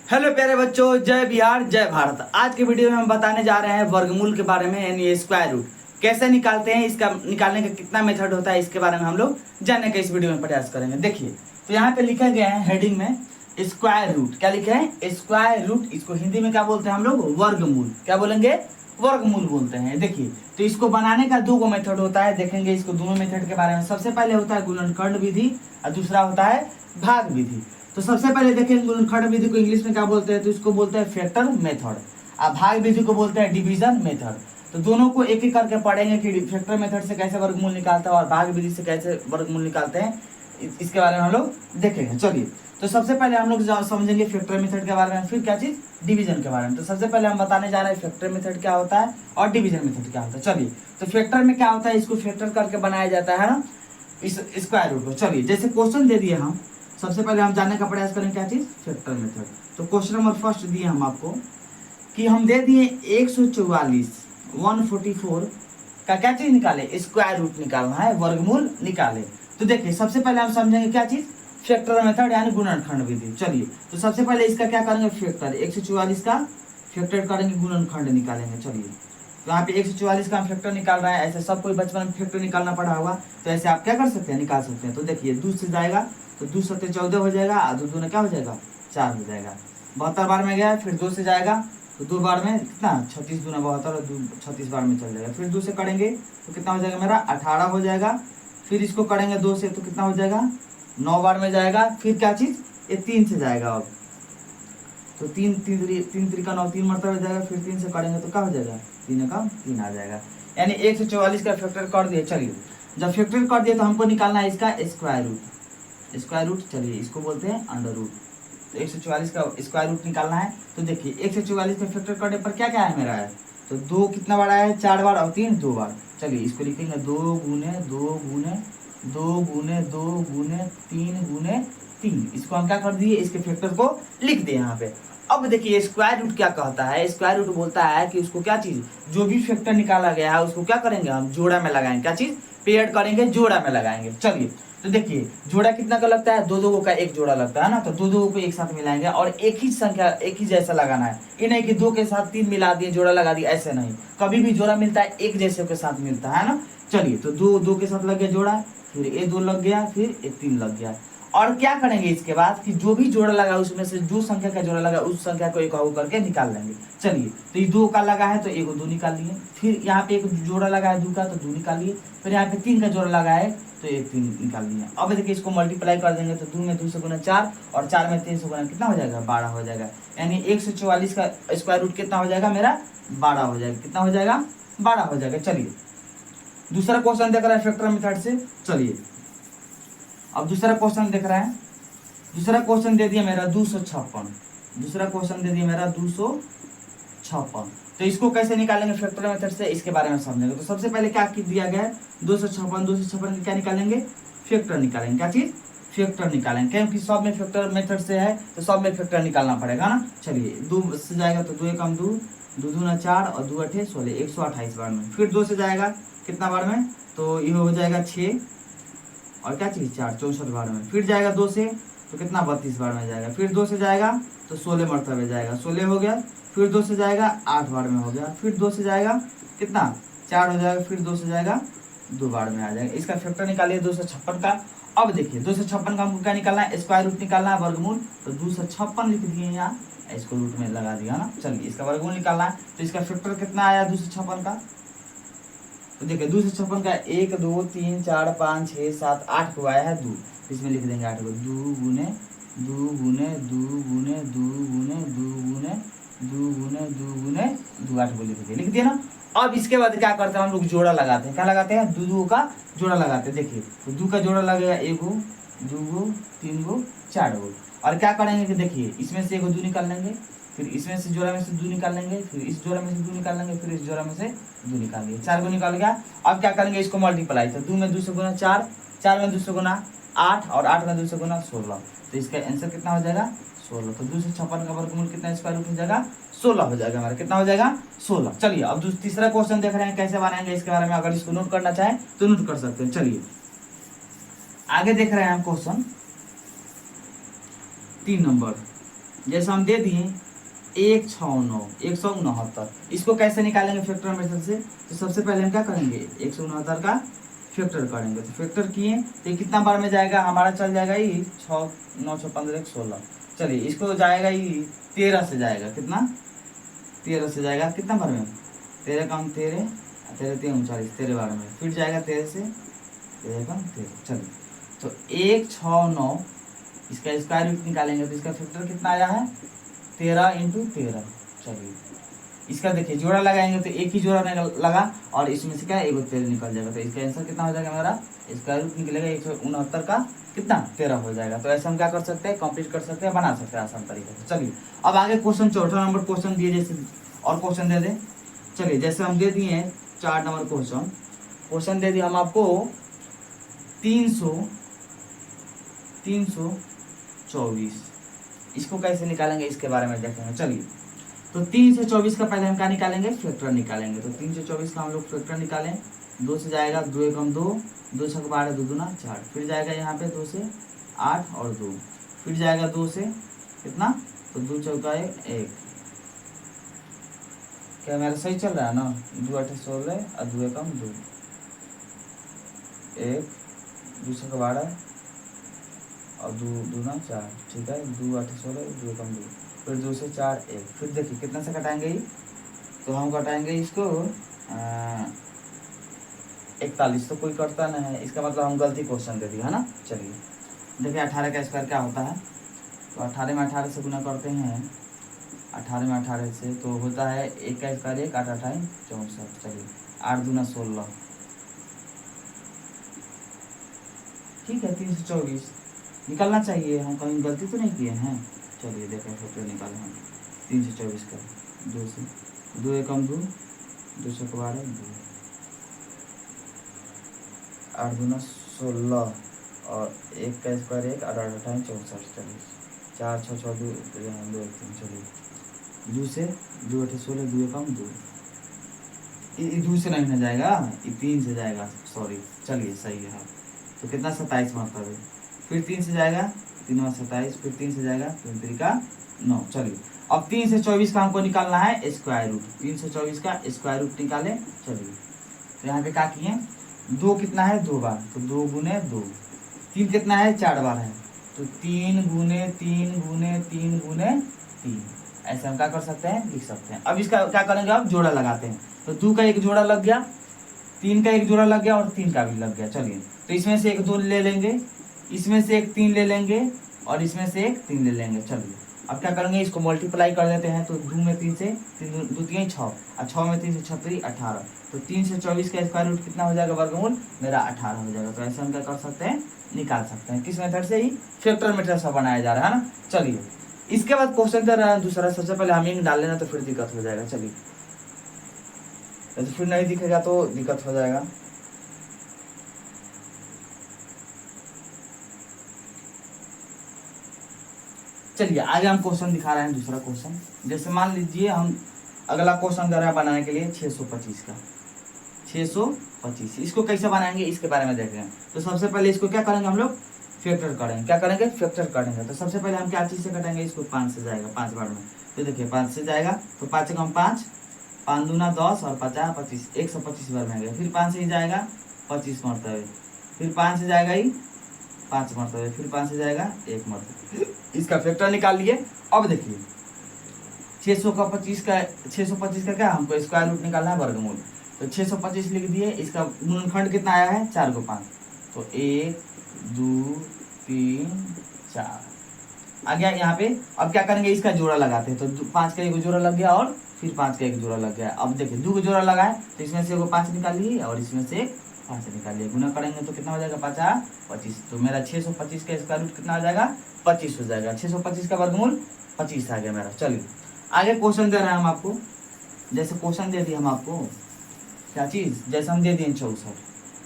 Hello प्यारे बच्चों, जय बिहार जय भारत। आज के वीडियो में हम बताने जा रहे हैं वर्गमूल के बारे में, यानी स्क्वायर रूट कैसे निकालते हैं, इसका निकालने का कितना मेथड होता है, इसके बारे में हम लोग जानने का इस वीडियो में प्रयास करेंगे। देखिए, तो यहाँ पे लिखा गया है हेडिंग में स्क्वायर रूट। क्या लिखा है? Square root. इसको हिंदी में क्या बोलते हैं हम लोग? वर्गमूल। क्या बोलेंगे? वर्गमूल बोलते हैं। देखिए, तो इसको बनाने का दो मेथड होता है, देखेंगे इसको दोनों मेथड के बारे में। सबसे पहले होता है गुणनखंड विधि और दूसरा होता है भाग विधि। तो सबसे पहले देखें, गुणनखंड विधि को इंग्लिश में क्या बोलते हैं? तो इसको बोलते हैं फैक्टर मेथड, और भाग विधि को बोलते हैं डिवीजन मेथड। तो दोनों को एक एक करके पढ़ेंगे कि फैक्टर मेथड से कैसे वर्गमूल निकालते हैं और भाग विधि से कैसे वर्गमूल निकालते हैं, इसके बारे में हम लोग देखेंगे। चलिए, तो सबसे पहले हम लोग समझेंगे फैक्टर मेथड के बारे में, फिर क्या चीज? डिवीजन के बारे में। तो सबसे पहले हम बताने जा रहे हैं फैक्टर मेथड क्या होता है और डिवीजन मेथड क्या होता है। चलिए, तो फैक्टर में क्या होता है? इसको फैक्टर करके बनाया जाता है ना, इस स्क्वायर रूट को। चलिए, जैसे क्वेश्चन दे दिए हम, सबसे पहले हम जानने का प्रयास करें क्या चीज? Factor method. तो क्वेश्चन नंबर फर्स्ट दिए हम आपको कि हम दे दिए 144 का क्या चीज निकाले? स्क्वायर रूट निकालना है, वर्गमूल निकाले। तो देखिए, सबसे पहले हम समझेंगे क्या चीज? फैक्टर मेथड यानी गुणनखंड विधि। चलिए, तो सबसे पहले इसका क्या करेंगे? फैक्टर 144 का फैक्टर करेंगे, गुणनखंड निकालेंगे। चलिए, तो यहाँ पे 144 का हम फैक्टर निकाल रहा है। ऐसे सब कोई बचपन में फैक्टर निकालना पड़ा होगा, तो ऐसे आप क्या कर सकते हैं? निकाल सकते हैं। तो देखिए, 2 से जाएगा तो 2 सत्ते 14 हो जाएगा, और 2 दूना क्या हो जाएगा? 4 हो जाएगा। 72 बार में गया, फिर 2 से जाएगा तो 2 बार में कितना? 36 दूना 72, और 36 बार में चल जाएगा। फिर 2 से करेंगे तो कितना हो जाएगा मेरा? 18 हो जाएगा। फिर इसको करेंगे 2 से तो कितना हो जाएगा? 9 बार में जाएगा। फिर क्या चीज? ये 3 से जाएगा। अब तो 3 3 का 9, 3 मरतबा हो जाएगा। फिर 3 से करेंगे तो क्या हो जाएगा? 3 का 3 आ जाएगा। यानी 144 का फैक्टर कर दिए। चलिए, जब फैक्टर कर दिए तो हमको निकालना है इसका स्क्वायर रूट। स्क्वायर रूट, चलिए इसको बोलते हैं अंडर रूट। तो 144 का स्क्वायर रूट निकालना है। तो देखिए, 144 का फैक्टर करने पर क्या क्या है मेरा है? तो 2 कितना बार आया है? 4 बार, और 3 2 बार। चलिए, इसको लिखेंगे 2 गुने 2 गुने 2 गुने 2 गुने 3 गुने 3। इसको हम क्या कर दिए? इसके फैक्टर को लिख दिए यहाँ पे। अब देखिए, स्क्वायर रूट क्या कहता है? स्क्वायर रूट बोलता है कि उसको क्या चीज, जो भी फैक्टर निकाला गया है उसको क्या करेंगे? हम जोड़ा में लगाएंगे। क्या चीज? पेड करेंगे, जोड़ा में लगाएंगे। चलिए, तो देखिए, जोड़ा कितना का लगता है? 2 2 का एक जोड़ा लगता है ना, तो 2 2 को एक साथ मिलाएंगे और एक ही संख्या, एक ही जैसा लगाना है। ये नहीं कि 2 के साथ 3 मिला दिए, जोड़ा लगा दिया, ऐसे नहीं। कभी भी जोड़ा मिलता है एक जैसे के साथ मिलता है ना। चलिए, तो 2 के साथ लग गया जोड़ा, फिर ये 2 लग गया, फिर ये 3 लग गया। और क्या करेंगे इसके बाद कि जो भी जोड़ा लगा उसमें से जो संख्या का जोड़ा लगा उस संख्या को एक करके निकाल लेंगे। चलिए, तो ये 2 का लगा है तो 1 2 निकाल लिए। फिर यहाँ पे एक जोड़ा लगा है 2 का, तो 2 निकाल लिए। फिर यहाँ पे 3 का जोड़ा लगा है तो 1 3 निकाल लिए। अब देखिए, इसको मल्टीप्लाई कर देंगे तो 2 में 2 से गुना 4 और 4 में 3 से गुना कितना हो जाएगा? 12 हो जाएगा। यानी 144 का स्क्वायर रूट कितना हो जाएगा मेरा? 12 हो जाएगा। कितना हो जाएगा? 12 हो जाएगा। चलिए, दूसरा क्वेश्चन देख रहा है फैक्टर मेथड से। चलिए, अब दूसरा क्वेश्चन देख रहे हैं। दूसरा क्वेश्चन दे दिया मेरा 256। दूसरा क्वेश्चन दे दिया मेरा 256। तो इसको कैसे निकालेंगे फैक्टर मेथड से, इसके बारे में समझेंगे। तो सबसे पहले क्या दिया गया है? 256 का क्या निकालेंगे? फैक्टर निकालेंगे। क्या चीज? फैक्टर निकालेंगे, क्योंकि सब में फैक्टर मेथड से है तो सब में फैक्टर निकालना पड़ेगा ना। चलिए, 2 से जाएगा तो 2 एकम 2, 2 दूना 4 और 2 8 16, 128 बार में। फिर 2 से जाएगा कितना बार में? तो ये हो जाएगा 6 और क्या चीज? 4 64 बार में। फिर जाएगा 2 से तो कितना? 32 बार में जाएगा। फिर 2 से जाएगा तो 16 मरतबे जाएगा, 16 हो गया। फिर 2 से जाएगा 8 बार में हो गया। फिर 2 से जाएगा कितना? 4 हो जाएगा। फिर 2 से जाएगा 2 बार में आ जाएगा। इसका फैक्टर निकालिए 256 का। अब देखिए, 256 का हमको क्या निकालना है? स्क्वायर रूट निकालना है, वर्गमूल। तो 256 लिख दिए यहाँ, इसको रूट में लगा दिया ना। चलिए, इसका वर्गमूल निकालना है। तो इसका फैक्टर कितना आया 256 का? तो देखिए, 256 का 1 2 3 4 5 6 7 8 को आया है 2। इसमें लिख देंगे 8 को। 2 गुने 2 गुने 2 गुने 2 गुने 2 गुने 2 गुने 2 गुने 2 8 को लिख दिया ना। अब इसके बाद क्या करते हैं हम लोग? जोड़ा लगाते हैं। क्या लगाते हैं? 2 2 का जोड़ा लगाते हैं। देखिए, तो 2 का जोड़ा लगेगा 1 गो 2 गो 3 गो 4 गो। और क्या करेंगे कि देखिए, इसमें से 1 2 निकाल लेंगे, फिर इसमें से जोड़ा में से 2 निकाल लेंगे, फिर इस जोड़ा में से 2 निकाल लेंगे, फिर इस जोड़ा में से 2 निकाल लेंगे। 4 को निकाल गया। अब क्या करेंगे? इसको मल्टीप्लाई। तो 2 में 2 से गुना 4, 4 में 2 से गुना 8 और 8 में 2 से गुना 16। तो इसका आंसर कितना हो जाएगा? 16। तो 256 का वर्गमूल कितना स्क्वायर रूट हो जाएगा? 16 हो जाएगा हमारा। कितना हो जाएगा? 16। चलिए, अब तीसरा क्वेश्चन देख रहे हैं कैसे बनाएंगे इसके बारे में। अगर इसको नोट करना चाहे तो नोट कर सकते हैं। चलिए, आगे देख रहे हैं हम क्वेश्चन 3 नंबर। जैसे हम दे दिए 169 इसको कैसे निकालेंगे फैक्टर मेथड से? तो सबसे पहले हम क्या करेंगे 169 का फैक्टर करेंगे। तो फैक्टर किए तो ये कितना बार में जाएगा हमारा? चल जाएगा ये 6 9 6 15 16। चलिए इसको जाएगा ये 13 से जाएगा। कितना? 13 से जाएगा। कितना बार में? 13 कम 13, 13 3 39, 13 बार में। फिर जाएगा 13 से, 13 कम 13। चलिए तो 169 इसका स्क्वायर रूट निकालेंगे तो इसका फैक्टर कितना आया है? 13 × 13। चलिए इसका देखिए जोड़ा लगाएंगे तो एक ही जोड़ा लगा और इसमें से क्या एक 13 निकल जाएगा। तो इसका आंसर कितना हो जाएगा हमारा? स्क्वायर रूट निकलेगा 169 का कितना? 13 हो जाएगा। तो ऐसा हम क्या कर सकते हैं? कंप्लीट कर सकते हैं, बना सकते हैं आसान तरीके से। चलिए अब आगे क्वेश्चन 4 नंबर क्वेश्चन दिए, जैसे और क्वेश्चन दे दें। चलिए जैसे हम दे दिए 4 नंबर क्वेश्चन दे दिए हम आपको 324। इसको कैसे निकालेंगे इसके बारे में देखेंगे। चलिए तो 324 का पहले हम क्या निकालेंगे? फैक्टर निकालेंगे। तो 324 का हम लोग फैक्टर निकालें। 2 से जाएगा 2 एकम 2, 2 छक 12, 2 दूना 4। फिर जाएगा यहाँ पे 2 से 8 और 2। फिर जाएगा 2 से कितना? तो 2 चौका 1। क्या मेरा सही चल रहा है ना? 2 8 16 और 2 एकम 2, 1 2 छक 12 और 2 दूना 4। ठीक है, 2 8 16, 2 एकम 2। फिर 2 से 4 1। फिर देखिए कितना से कटाएंगे ये? तो हम कटाएंगे इसको 41। तो कोई करता नहीं है, इसका मतलब हम गलती क्वेश्चन दे दिए है ना। चलिए देखिए 18 का स्क्वायर क्या होता है? तो 18 में 18 से गुना करते हैं। 18 में 18 से तो होता है 1 का स्क्वायर 1, 8 8 64। चलिए 8 दूना 16। ठीक है 324 निकलना चाहिए, हम कहीं गलती तो नहीं किए हैं। चलिए देखें फैक्टर निकालें हम 324 का। 2 से 2 एकम 2, 2 छक 12, 2 8 दूना 16 और 1 का स्क्वायर 1, 8 8 64। चलिए 4 6 6 2 2 1 3। चलिए 2 से 2 8 16, 2 एकम 2। ये 2 से नहीं ना जाएगा, ये 3 से जाएगा, सॉरी। चलिए सही है। तो कितना? 27 मतलब है। फिर 3 से जाएगा 3 में 27, फिर 3 से जाएगा 3 3 का 9। चलिए अब 3 से 24 का हमको निकालना है स्क्वायर रूट। 3 से 24 का स्क्वायर रूट निकाले। चलिए तो यहाँ पे क्या किए? 2 कितना है? 2 बार, तो 2 गुने 2। 3 कितना है? 4 बार है, तो 3 गुने 3 गुने 3 गुने 3। ऐसे हम क्या कर सकते हैं? लिख सकते हैं। अब इसका क्या करेंगे? अब जोड़ा लगाते हैं। तो 2 का एक जोड़ा लग गया, 3 का एक जोड़ा लग गया और 3 का भी लग गया। चलिए तो इसमें से एक 2 ले लेंगे, इसमें से एक 3 ले लेंगे और इसमें से एक 3 ले लेंगे। चलिए अब क्या करेंगे? इसको मल्टीप्लाई कर देते हैं। तो 2 में 3 से 3 2 3 6 और 6 में 3 से 6 3 18। तो 3 से 24 का स्क्वायर रूट कितना हो जाएगा? वर्गमूल मेरा 18 हो जाएगा। तो ऐसे हम क्या कर सकते हैं? निकाल सकते हैं। किस मेथड से? ही फैक्टर मेथड से बनाया जा रहा है ना। चलिए इसके बाद क्वेश्चन दे रहा है दूसरा। सबसे पहले हम ही डाल लेना तो फिर दिक्कत हो जाएगा। चलिए तो फिर नहीं दिखेगा तो दिक्कत हो जाएगा। चलिए आगे हम क्वेश्चन दिखा रहे हैं दूसरा क्वेश्चन। जैसे मान लीजिए हम अगला क्वेश्चन दे रहा है बनाने के लिए 625 का। 625 इसको कैसे बनाएंगे इसके बारे में देखेंगे। तो सबसे पहले इसको क्या करेंगे? हम लोग फैक्टर करेंगे। क्या करेंगे? फैक्टर करेंगे। तो सबसे पहले हम क्या चीज़ से कटेंगे? इसको 5 से जाएगा 5 बार में। तो देखिए 5 से जाएगा तो 5 कम 5, 5 दूना 10 और 50 25, 125 बार में गया। फिर 5 से ही जाएगा 25 मरतबे, फिर 5 से जाएगा ही 5 मरतबे, फिर 5 से जाएगा 1 मरतबे। इसका फैक्टर निकाल लिए। अब देखिए 625 का क्या हमको स्क्वायर रूट निकालना है, वर्गमूल। तो 625 लिख दिए। इसका गुणनखंड कितना आया है? 4 को 5। तो 1 2 3 4 आ गया यहाँ पे। अब क्या करेंगे? इसका जोड़ा लगाते हैं। तो 5 का एक जोड़ा लग गया और फिर 5 का एक जोड़ा लग गया। अब देखिए 2 को जोड़ा लगा है तो इसमें से 5 निकाल लिए और इसमें से 5 निकाल लिए। गुना करेंगे तो कितना हो जाएगा? 5 25। तो मेरा 625 का स्क्वायर रूट कितना हो जाएगा? 25 हो जाएगा। 625 का वर्गमूल 25 आ गया मेरा। चलिए आगे क्वेश्चन दे रहे हैं हम आपको। जैसे क्वेश्चन दे दिए हम आपको क्या चीज़? जैसे हम दे दिए 64।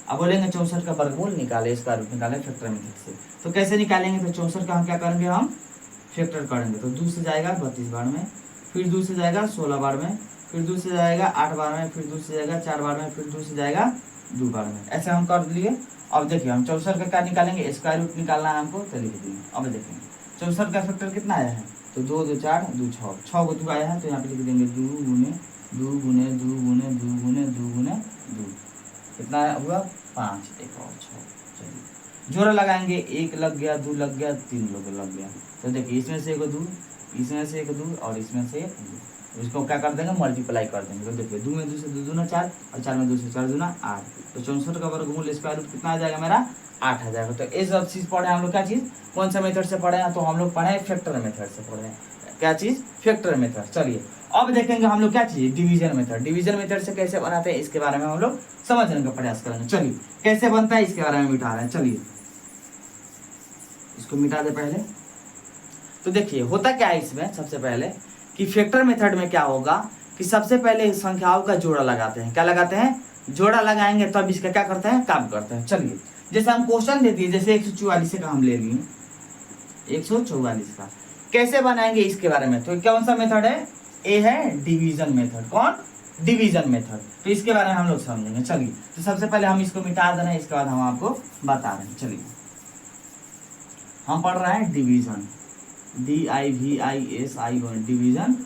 अब बोलेंगे 64 का वर्गमूल निकाले, स्क्वायर रूट निकाले फैक्टर मेथड से। तो कैसे निकालेंगे? तो 64 का हम क्या करेंगे? हम फैक्टर करेंगे। तो 2 से जाएगा 32 बार में, फिर 2 से जाएगा 16 बार में, फिर 2 से जाएगा 8 बार में, फिर 2 से जाएगा 4 बार में, फिर 2 से जाएगा 2 बार में। ऐसे हम कर लिए। अब देखिए हम 64 का क्या निकालेंगे? स्क्वायर रूट निकालना है हमको। तो लिख दिए। अब देखेंगे 64 का फैक्टर कितना आया है? तो 2 2 4 2 6, 6 को 2 आया है तो यहाँ पे लिख देंगे 2 गुने 2 गुने 2 गुने 2 गुने 2 गुने 2, कितना हुआ 5, एक और 6। चलिए जोड़ा लगाएंगे, 1 लग गया, 2 लग गया, 3 लोग लग गया। तो देखिए इसमें से एक 2, इसमें से एक 2 और इसमें से एक 2, इसको क्या कर देंगे मल्टीप्लाई कर देंगे। तो देखिए 2 में 2 से 2 दूना 4 और 4 में 2 से 4 दूना 8, तो 64 का वर्गमूल स्क्वायर रूट कितना आ जाएगा मेरा 8 आ जाएगा। तो ये सब चीज़ पढ़े हम लोग, क्या चीज़ कौन सा मेथड से पढ़े हैं, तो हम लोग पढ़े हैं फैक्टर मेथड से पढ़े हैं। क्या चीज़ फैक्टर मेथड। चलिए अब देखेंगे हम लोग क्या चीज़ डिवीजन मेथड। डिवीजन मेथड से कैसे बनाते हैं इसके बारे में हम लोग समझने का प्रयास करेंगे। चलिए कैसे बनता है इसके बारे में मिटा रहे हैं। चलिए इसको मिटा दे पहले। तो देखिए होता क्या है इसमें, सबसे पहले कि फैक्टर मेथड में क्या होगा कि सबसे पहले संख्याओं का जोड़ा लगाते हैं। क्या लगाते हैं, जोड़ा लगाएंगे तब इसका क्या करते हैं काम करते हैं। चलिए जैसे हम क्वेश्चन देती है, जैसे 144 का हम ले लिए 144 का कैसे बनाएंगे इसके बारे में। तो कौन सा मेथड है, ए है डिवीजन मेथड। कौन, डिवीजन मेथड। तो इसके बारे में हम लोग समझेंगे। चलिए तो सबसे पहले हम इसको मिटा देना है, इसके बाद हम आपको बता रहे हैं। चलिए हम पढ़ रहे हैं डिवीजन, DIVISION डिवीजन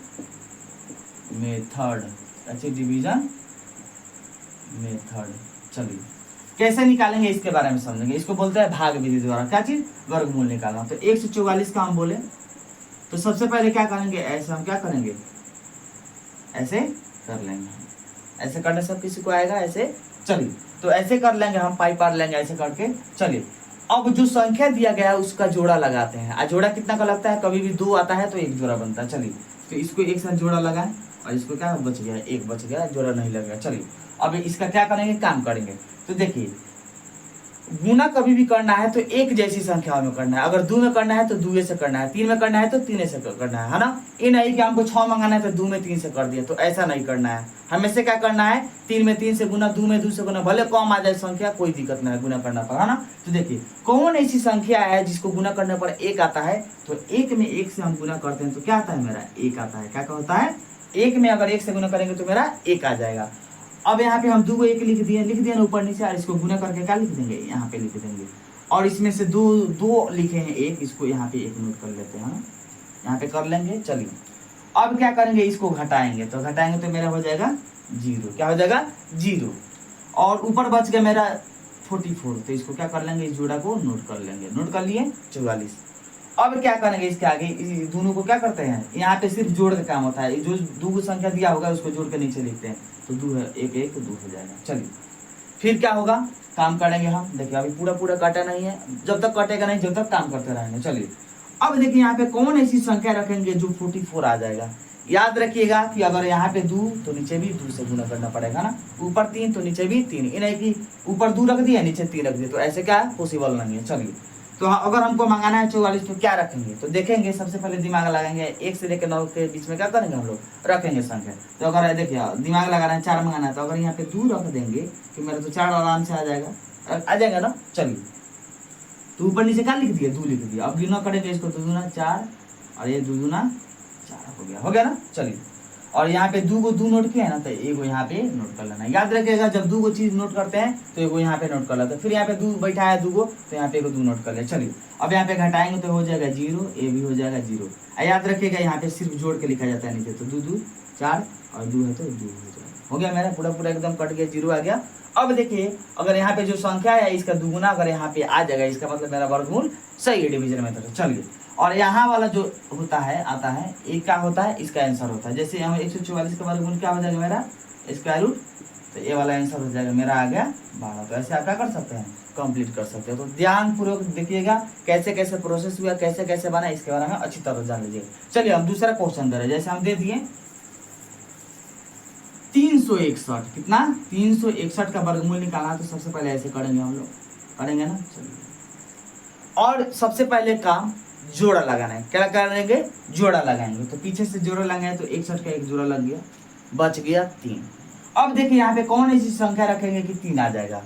मेथड। अच्छे डिवीजन मेथड। चलिए कैसे निकालेंगे इसके बारे में समझेंगे। इसको बोलते हैं भाग विधि द्वारा। क्या चीज, वर्गमूल निकालना। तो 144 का हम बोले तो सबसे पहले क्या करेंगे, ऐसे हम क्या करेंगे, ऐसे कर लेंगे। ऐसे करने से किसी को आएगा ऐसे। चलिए तो ऐसे कर लेंगे हम, पाई पार लेंगे ऐसे करके। चलिए अब जो संख्या दिया गया है उसका जोड़ा लगाते हैं। जोड़ा कितना का लगता है, कभी भी 2 आता है तो एक जोड़ा बनता है। चलिए तो इसको एक साथ जोड़ा लगाएं और इसको क्या बच गया, एक बच गया, जोड़ा नहीं लगेगा। चलिए अब इसका क्या करेंगे, काम करेंगे। तो देखिए गुना कभी भी करना है तो एक जैसी संख्याओं में करना है। अगर 2 में करना है तो 2 से करना है, 3 में करना है तो 3 से करना है ना। ये नहीं कि हमको 6 मंगाना है तो 2 में 3 से कर दिया, तो ऐसा नहीं करना है। हमें से क्या करना है, 3 में 3 से गुना, 2 में 2 से गुना, भले कम आ जाए संख्या कोई दिक्कत नहीं है गुना करना पर, है ना। तो देखिए कौन ऐसी संख्या है जिसको गुना करने पर 1 आता है, तो 1 में 1 से हम गुना करते हैं तो क्या आता है मेरा 1 आता है। क्या होता है, 1 में अगर 1 से गुना करेंगे तो मेरा 1 आ जाएगा। अब यहाँ पे हम 2 को 1 लिख दिए ना ऊपर नीचे, और इसको गुना करके क्या लिख देंगे, यहाँ पे लिख देंगे। और इसमें से 2 लिखे हैं 1, इसको यहाँ पे 1 नोट कर लेते हैं, यहाँ पे कर लेंगे। चलिए अब क्या करेंगे, इसको घटाएंगे। तो घटाएंगे तो मेरा हो जाएगा 0। क्या हो जाएगा 0। और ऊपर बच गया मेरा 44, तो इसको क्या कर लेंगे, इस जोड़ा को नोट कर लेंगे। नोट कर लिए 44। अब क्या करेंगे, इसके आगे दोनों को क्या करते हैं, यहाँ पे सिर्फ जोड़ का काम होता है। जो 2 संख्या दिया होगा उसको जोड़ के नीचे लिखते हैं, तो 2 है 1 1 2 हो जाएगा। चलिए फिर क्या होगा, काम करेंगे हम। देखिए अभी पूरा कटा नहीं है, जब तक कटेगा नहीं जब तक काम करते रहेंगे। चलिए अब देखिए यहाँ पे कौन ऐसी संख्या रखेंगे जो 44 आ जाएगा। याद रखिएगा कि अगर यहाँ पे 2 तो नीचे भी 2 से गुना करना पड़ेगा ना। ऊपर 3 तो नीचे भी 3, ये नहीं कि ऊपर 2 रख दिया नीचे 3 रख दिया, तो ऐसे क्या पॉसिबल नहीं है। चलिए तो अगर हमको मंगाना है 44 तो क्या रखेंगे, तो देखेंगे सबसे पहले दिमाग लगाएंगे। 1 से लेकर 9 के बीच में क्या करेंगे हम लोग, रखेंगे संख्या। तो अगर देखिए दिमाग लगाना है 4 मंगाना है, तो अगर यहाँ पे 2 रख देंगे तो मेरा तो 4 आराम से आ जाएगा ना। चलिए तो ऊपर नीचे क्या लिख दिया, 2 लिख दिया। अब गिना करेंगे इसको, 2 दूना 4 और ये 2 दूना 4 हो गया ना। चलिए और यहाँ पे 2 को 2 नोट किया है ना, तो एगो यहाँ पे नोट कर लेना। याद रखिएगा जब 2 को चीज नोट करते हैं तो एगो यहाँ पे नोट कर लेते हैं। फिर यहाँ पे 2 बैठा है 2 को, तो यहाँ पे एगो 2 नोट कर ले। चलिए अब यहाँ पे घटाएंगे तो हो जाएगा 0, ये भी हो जाएगा 0। याद रखिएगा यहाँ पे सिर्फ जोड़ के लिखा जाता है नीचे, तो 2 2 4 और 2 है तो 2 हो जाएगा। हो गया मेरा पूरा एकदम कट गया, 0 आ गया। अब देखिए अगर यहाँ पे जो संख्या है इसका दुगुना अगर यहाँ पे आ जाएगा, इसका मतलब मेरा वर्गमूल सही है डिवीजन मेथड। चलिए और यहाँ वाला जो होता है आता है, एक क्या होता है, इसका आंसर होता है। जैसे हम 144 का वर्गमूल क्या हो जाएगा मेरा स्क्वायर रूट, तो ये वाला आंसर हो जाएगा मेरा आ गया 12। तो ऐसे आप क्या कर सकते हैं, कंप्लीट कर सकते हो। तो ध्यान पूर्वक देखिएगा कैसे कैसे प्रोसेस हुआ, कैसे कैसे बना, इसके बारे में अच्छी तरह जान लीजिएगा। चलिए हम दूसरा क्वेश्चन दे रहे हैं। जैसे हम दे दिए 361, कितना 361 का वर्गमूल निकालना, तो सबसे पहले ऐसे करेंगे हम लोग, करेंगे ना। चलिए और सबसे पहले काम जोड़ा लगाना है। क्या करेंगे, जोड़ा लगाएंगे। तो पीछे से जोड़ा लगाए तो 61 का एक जोड़ा लग गया, बच गया 3। अब देखिए यहाँ पे कौन ऐसी संख्या रखेंगे कि 3 आ जाएगा।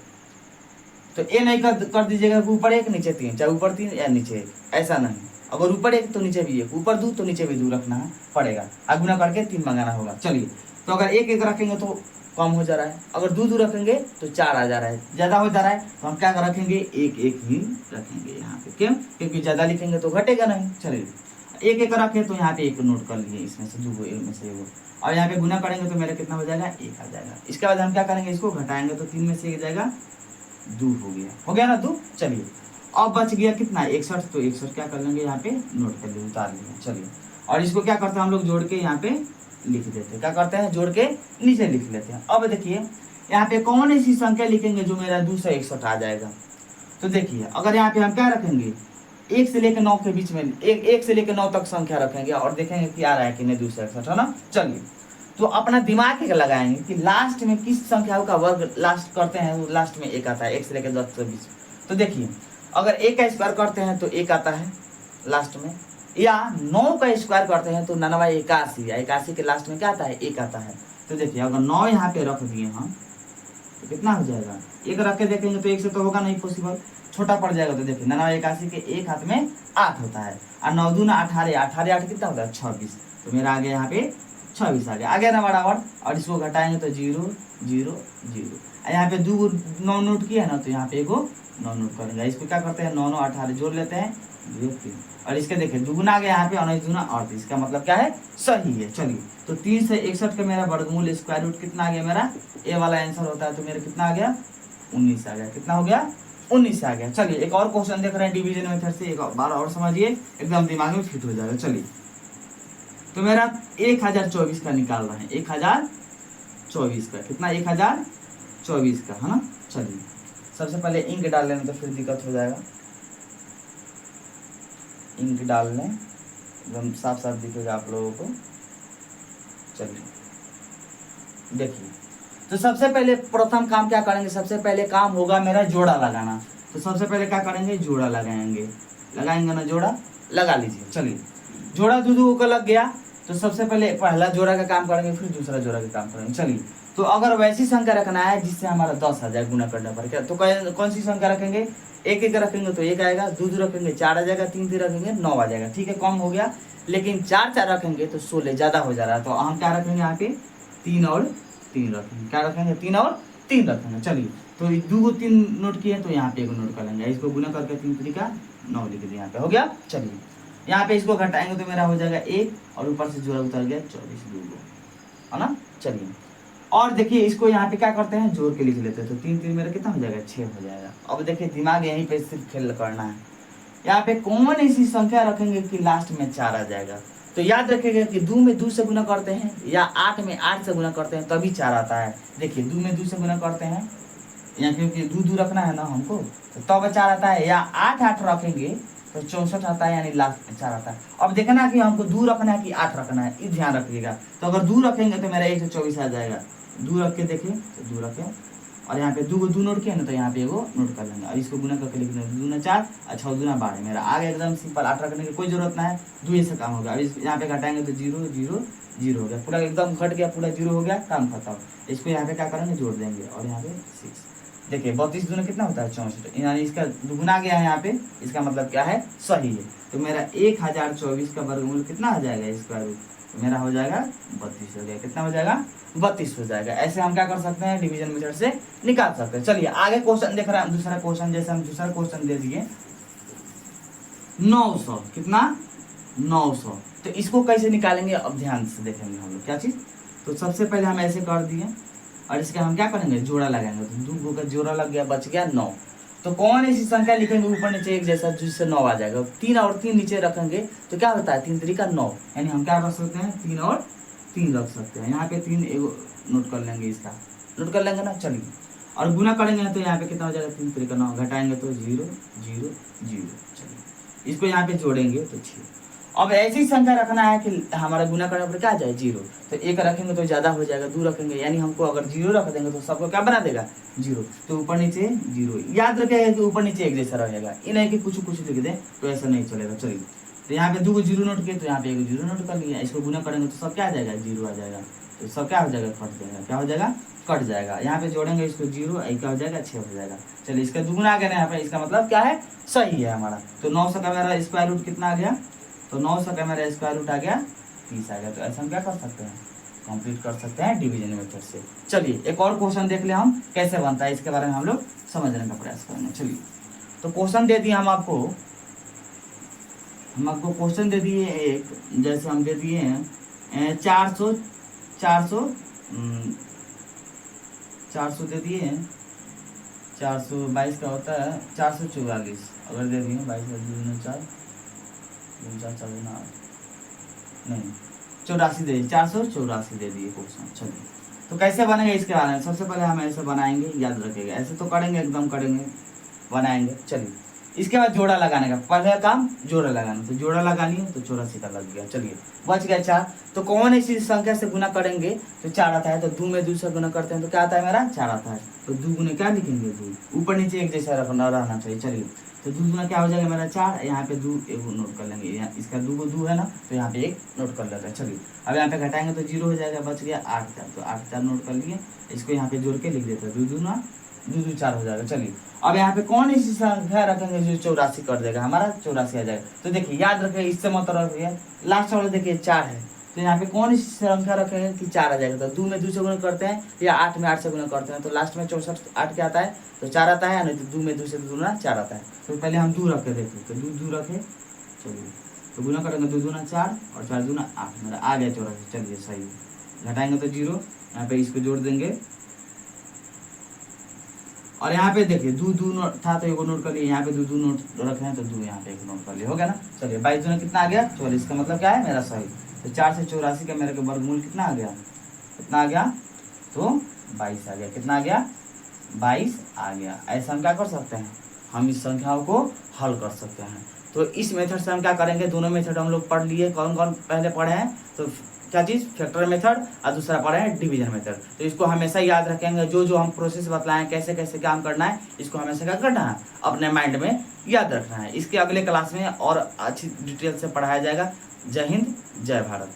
तो ये नहीं कर दीजिएगा ऊपर 1 नीचे 3, चाहे ऊपर 3 या नीचे 1, ऐसा नहीं। अगर ऊपर 1 तो नीचे भी 1, ऊपर 2 तो नीचे भी 2 रखना पड़ेगा, गुना करके 3 मंगाना होगा। चलिए तो अगर 1 1 रखेंगे तो कम हो जा रहा है, अगर 2 2 रखेंगे तो 4 आ जा रहा है, ज्यादा हो जा रहा है तो हम क्या रखेंगे, 1 1 ही रखेंगे यहाँ पे। क्यों, क्योंकि ज्यादा लिखेंगे तो घटेगा नहीं। चलिए एक एक रखे तो यहाँ पे एक नोट कर लिए, इसमें से दो में से एगो, और यहाँ पे गुना करेंगे तो मेरा कितना हो जाएगा, एक आ जाएगा। इसके बाद हम क्या करेंगे, इसको घटाएंगे तो 3 में से एक जाएगा, 2 हो गया ना 2। चलिए अब बच गया कितना, 61, तो 61 क्या कर लेंगे यहाँ पे नोट कर लिए, उतार लिए। चलिए और इसको क्या करते हैं हम लोग, जोड़ के यहाँ पे लिख देते हैं। क्या करते हैं, जोड़ के नीचे लिख लेते हैं। अब देखिए यहाँ पे कौन ऐसी संख्या लिखेंगे जो मेरा 261 आ जाएगा। तो देखिए अगर यहाँ पे हम क्या रखेंगे, 1 से लेकर 9 के बीच में, एक से लेकर 9 तक संख्या रखेंगे और देखेंगे कि आ रहा है कि नहीं 261, है ना। चलिए तो अपना दिमाग एक लगाएंगे कि लास्ट में किस संख्या का वर्ग लास्ट करते हैं, वो लास्ट में 1 आता है, 1 से लेकर 10 के बीच। तो देखिए अगर 1 का स्क्वायर करते हैं तो 1 आता है लास्ट में, या 9 का स्क्वायर करते हैं तो 9 81, या 81 के लास्ट में क्या आता है, 1 आता है। तो देखिए अगर 9 यहाँ पे रख दिए हम तो कितना हो जाएगा, 1 रख के देखेंगे तो 1 से तो होगा नहीं पॉसिबल, छोटा पड़ जाएगा। तो देखिए 9 81 के एक हाथ में 8 होता है, और 9 दूना 18, 18 8 कितना होता है 26। तो मेरा आ गया यहाँ पे 26 आ गया ना बराबर। और इसको घटाएंगे तो 0 0 0, यहाँ पे 2 9 नोट किया है ना, तो यहाँ पे एगो 9 नोट करेंगे। इसको क्या करते हैं, 9 9 18 जोड़ लेते हैं, 0 3, और इसके देखिए दुगुना आ गया यहाँ पे, 19 दूना 38, इसका मतलब क्या है, सही है। चलिए तो 3 से 61 का मेरा वर्गमूल स्क्वायर रूट कितना आ गया, मेरा ए वाला आंसर होता है, तो मेरा कितना आ गया, 19 आ गया। कितना हो गया, 19 आ गया। चलिए एक और क्वेश्चन देख रहे हैं डिवीजन मेथड से, एक बार और समझिए, एकदम दिमाग में फिट हो जाएगा। चलिए तो मेरा 1024 का निकाल रहे हैं, 1024 का कितना, 1024 का, है ना। चलिए सबसे पहले इंक डाल लेंगे तो फिर दिक्कत हो जाएगा, इंक डाल लें एकदम साफ साफ दिखेगा आप लोगों को। चलिए देखिए तो सबसे पहले प्रथम काम क्या करेंगे, सबसे पहले काम होगा मेरा जोड़ा लगाना। तो सबसे पहले क्या करेंगे, जोड़ा लगाएंगे ना, जोड़ा लगा लीजिए। चलिए जोड़ा दो का लग गया, तो सबसे पहले पहला जोड़ा का काम करेंगे, फिर दूसरा जोड़ा का काम करेंगे। चलिए तो अगर वैसी संख्या रखना है जिससे हमारा 10 आ जाए गुना करने पर, क्या तो कौन सी संख्या रखेंगे, 1 1 रखेंगे तो 1 आएगा, 2 2 रखेंगे 4 आ जाएगा, 3 3 रखेंगे 9 आ जाएगा। ठीक है, कम हो गया, लेकिन 4 4 रखेंगे तो 16 ज्यादा हो जा रहा है। तो हम क्या रखेंगे यहाँ पे, 3 और 3 रखेंगे। क्या रखेंगे, 3 और 3 रखेंगे। चलिए तो 2 को 3 नोट किए तो यहाँ पे 1 नोट कर लेंगे, इसको गुना करके 3 3 का 9 लिख दिया, यहाँ पे हो गया। चलिए यहाँ पे इसको घटाएंगे तो मेरा हो जाएगा 1, और ऊपर से जोड़ा उतर गया 24 2 है ना। चलिए और देखिए इसको यहाँ पे क्या करते हैं, जोड़ के लिख लेते हैं, तो 3 3 मेरा कितना हो जाएगा, 6 हो जाएगा। अब देखिए दिमाग यहीं पे सिर्फ खेल करना है, यहाँ पे कौन ऐसी संख्या रखेंगे कि लास्ट में 4 आ जाएगा। तो याद रखिएगा कि 2 में 2 से गुना करते हैं, या 8 में 8 से गुना करते हैं तभी 4 आता है। देखिए 2 में 2 से गुना करते हैं, यहाँ क्योंकि 2 2 रखना है ना हमको, तो तब 4 आता है, या 8 8 रखेंगे तो 64 आता है, यानी लास्ट में 4 आता है। अब देखना कि हमको 2 रखना है कि 8 रखना है, ये ध्यान रखिएगा। तो अगर 2 रखेंगे तो मेरा 124 आ जाएगा, 2 रख के देखिए तो 2 रखें, और यहाँ पे 2 को 2 नोट किया ना, तो यहाँ पे एगो नोट कर लेंगे, और इसको गुना करके लिख देंगे, 2 दूना 4 और 6 दूना 12, मेरा आगे एकदम सिंपल। 8 रखने की कोई जरूरत ना है, 2 से काम हो गया। अब यहाँ पे घटाएंगे तो 0 0 0 हो गया, पूरा एकदम घट गया, पूरा 0 हो गया, काम खत्म। इसको यहाँ पे क्या करेंगे, जोड़ देंगे, और यहाँ पे 6। देखिए 32 दूना कितना होता है, 64, यानी इसका दुगुना गया है यहाँ पे, इसका मतलब क्या है, सही है। तो मेरा 1024 का वर्गमूल कितना आ जाएगा, स्क्वायर रूट, तो मेरा हो जाएगा 32 हो गया। कितना हो जाएगा, 32 हो जाएगा। ऐसे हम क्या कर सकते हैं, डिवीजन मेथड से निकाल सकते हैं। चलिए आगे क्वेश्चन देख रहे हैं, दूसरा क्वेश्चन, जैसे हम दूसरा क्वेश्चन दे दिए 900, कितना 900। तो इसको कैसे निकालेंगे, अब ध्यान से देखेंगे हम लोग क्या चीज। तो सबसे पहले हम ऐसे कर दिए, और इसका हम क्या करेंगे, जोड़ा लगाएंगे। तो 2 का जोड़ा लग गया, बच गया 9। तो कौन ऐसी संख्या लिखेंगे ऊपर नीचे एक जैसा जिससे 9 आ जाएगा। 3 और 3 नीचे रखेंगे तो क्या होता है, 3 3 का 9, यानी हम क्या रख सकते हैं, 3 और 3 रख सकते हैं। यहाँ पे 3 एगो नोट कर लेंगे, इसका नोट कर लेंगे ना। चलिए और गुना करेंगे तो यहाँ पे कितना हो जाएगा, 3 3 का 9, घटाएंगे तो 0 0 0। चलिए इसको यहाँ पे जोड़ेंगे तो 6। अब ऐसी संख्या रखना है कि हमारा गुना करने पर क्या आ जाए, 0। तो 1 रखेंगे तो ज्यादा हो जाएगा, 2 रखेंगे, यानी हमको अगर 0 रख देंगे तो सबको क्या बना देगा, 0। तो ऊपर नीचे 0, याद रखिएगा कि ऊपर नीचे एक जैसा रहेगा, ये नहीं कि कुछ कुछ लिख दें तो ऐसा नहीं चलेगा। चलिए तो यहाँ पे 2 को 0 नोट किए, तो यहाँ पे 1 0 नोट कर लिया, इसको गुना करेंगे तो सब क्या आ जाएगा, 0 आ जाएगा। तो सब क्या हो जाएगा, कट जाएगा, क्या हो जाएगा, कट जाएगा। यहाँ पे जोड़ेंगे इसको 0, क्या हो जाएगा, 6 हो जाएगा। चलिए इसका दुगुना आ गया ना यहाँ पे, इसका मतलब क्या है, सही है हमारा। तो 900 का मेरा स्क्वायर रूट कितना आ गया, तो 900 का मेरा स्क्वायर रूट आ गया 30 आ गया। तो ऐसा हम क्या कर सकते हैं, कंप्लीट कर सकते हैं डिवीजन मेथड से। चलिए एक और क्वेश्चन देख ले हम कैसे बनता है, इसके बारे में हम लोग समझने का प्रयास करेंगे। चलिए तो क्वेश्चन दे दिए हम आपको हम आपको क्वेश्चन दे दिए एक, जैसे हम दे दिए हैं 400 400 400 दे दिए हैं, 422 का होता है 444, अगर दे दिए 22 4 4 4 नहीं 84 दे दिए, 484 दे दिए क्वेश्चन। चलिए तो कैसे बनेगा इसके बारे में, सबसे पहले हम ऐसे बनाएंगे, याद रखिएगा, ऐसे तो करेंगे एकदम करेंगे बनाएंगे। चलिए इसके बाद जोड़ा लगाने का, पहले काम जोड़ा लगाना, तो जोड़ा लगा लिए तो 84 का लग गया। चलिए बच गया 4, तो कौन इसी संख्या से गुना करेंगे तो 4 आता है, तो 2 में 2 से गुना करते हैं तो क्या आता है मेरा 4 आता है, तो 2 गुने क्या लिखेंगे 2, ऊपर नीचे एक जैसा रहना चाहिए। चलिए तो 2 गुना क्या हो जाएगा मेरा 4, यहाँ पे 2 एक नोट कर लेंगे, यहाँ इसका 2 को 2 है ना, तो यहाँ पे 1 नोट कर लेते हैं। चलिए अब यहाँ पे घटाएंगे तो 0 हो जाएगा, बच गया 8 4, तो 8 4 नोट कर लिए, इसको यहाँ पे जोड़ के लिख देते हैं, 2 2 ना 2 2 4 हो जाएगा। चलिए अब यहाँ पे कौन ऐसी संख्या रखेंगे जो 84 कर देगा, हमारा 84 आ जाएगा। तो देखिए याद रखिए, इससे मतलब रखिए लास्ट वाला देखिए 4 है, तो यहाँ पे कौन सी संख्या रखेंगे कि 4 आ जाएगा, तो 2 में 2 से गुना करते हैं या 8 में 8 से गुना करते हैं, तो लास्ट में 64 8 क्या आता है तो 4 आता है, नहीं तो 2 में 2 से गुना 4 आता है। तो पहले हम 2 रखे देखिए, तो 2 रखे, चलिए तो गुना करेंगे 2 दूना 4 और 4 दूना 8, मेरा आ गया 84। चलिए सही, घटाएंगे तो 0, यहाँ पे इसको जोड़ देंगे, और यहाँ पे देखिए 2 2 नोट था तो एक नोट कर लिए, यहाँ पे 2 2 नोट रखे हैं तो 2 यहाँ पे एक नोट कर लिए, हो गया ना। चलिए 22 दूना कितना आ गया 44, का मतलब क्या है मेरा सही, तो 4 से 84 का मेरे के वर्गमूल कितना आ गया, कितना आ गया तो 22 आ गया, कितना आ गया 22 आ गया। ऐसा हम क्या कर सकते हैं, हम इस संख्याओं को हल कर सकते हैं। तो इस मेथड से हम क्या करेंगे, दोनों मेथड हम लोग पढ़ लिए, कौन कौन पहले पढ़े हैं, तो क्या चीज़ फैक्टर मेथड और दूसरा पढ़े हैं डिवीजन मेथड। तो इसको हमेशा याद रखेंगे, जो जो हम प्रोसेस बतलाएं कैसे कैसे काम करना है, इसको हमेशा क्या करना है अपने माइंड में याद रखना है। इसके अगले क्लास में और अच्छी डिटेल से पढ़ाया जाएगा। जय हिंद जय भारत।